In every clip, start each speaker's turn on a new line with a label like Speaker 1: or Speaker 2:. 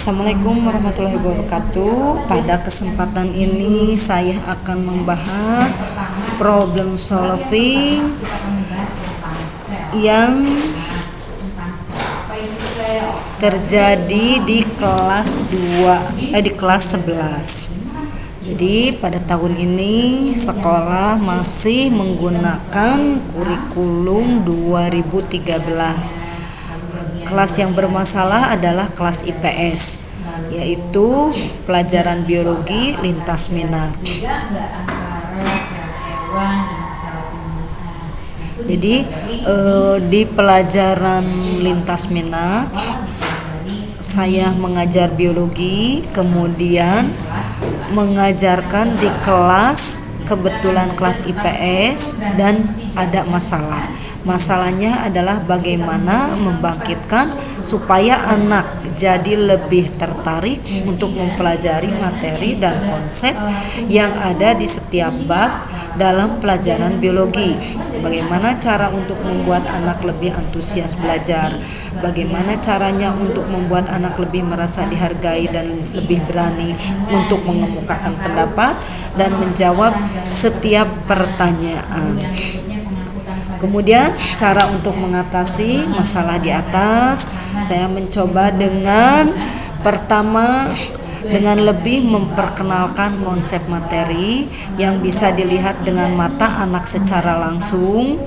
Speaker 1: Assalamualaikum warahmatullahi wabarakatuh. Pada kesempatan ini saya akan membahas problem solving yang terjadi di kelas 11. Jadi pada tahun ini sekolah masih menggunakan kurikulum 2013. Kelas yang bermasalah adalah kelas IPS, yaitu pelajaran biologi lintas minat. Jadi di pelajaran lintas minat saya mengajar biologi, kemudian mengajarkan di kelas, kebetulan kelas IPS, dan ada masalah. Masalahnya adalah bagaimana membangkitkan supaya anak jadi lebih tertarik untuk mempelajari materi dan konsep yang ada di setiap bab dalam pelajaran biologi. Bagaimana cara untuk membuat anak lebih antusias belajar? Bagaimana caranya untuk membuat anak lebih merasa dihargai dan lebih berani untuk mengemukakan pendapat dan menjawab setiap pertanyaan. Kemudian cara untuk mengatasi masalah di atas, saya mencoba dengan pertama dengan lebih memperkenalkan konsep materi yang bisa dilihat dengan mata anak secara langsung,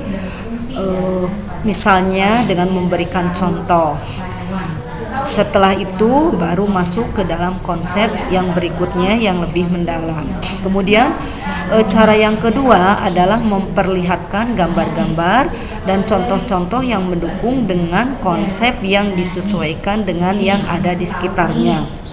Speaker 1: misalnya dengan memberikan contoh. Setelah itu baru masuk ke dalam konsep yang berikutnya yang lebih mendalam. Kemudian cara yang kedua adalah memperlihatkan gambar-gambar dan contoh-contoh yang mendukung dengan konsep yang disesuaikan dengan yang ada di sekitarnya.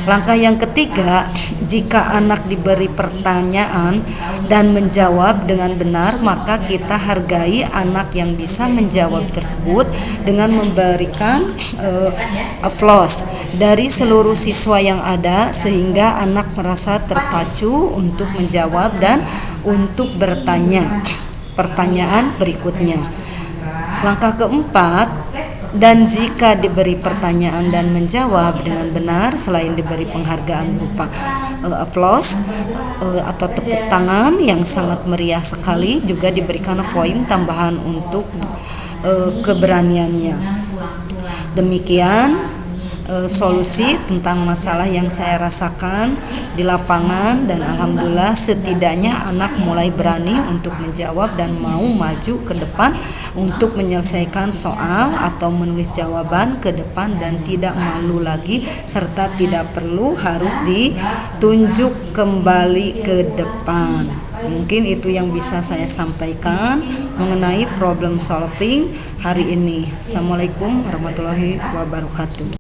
Speaker 1: Langkah yang ketiga, jika anak diberi pertanyaan dan menjawab dengan benar, maka kita hargai anak yang bisa menjawab tersebut dengan memberikan applause dari seluruh siswa yang ada, sehingga anak merasa terpacu untuk menjawab dan untuk bertanya pertanyaan berikutnya. Langkah keempat, dan jika diberi pertanyaan dan menjawab dengan benar, selain diberi penghargaan berupa applause atau tepuk tangan yang sangat meriah sekali, juga diberikan poin tambahan untuk keberaniannya. Demikian solusi tentang masalah yang saya rasakan di lapangan, dan alhamdulillah setidaknya anak mulai berani untuk menjawab dan mau maju ke depan untuk menyelesaikan soal atau menulis jawaban ke depan dan tidak malu lagi, serta tidak perlu harus ditunjuk kembali ke depan. Mungkin itu yang bisa saya sampaikan mengenai problem solving hari ini. Assalamualaikum warahmatullahi wabarakatuh.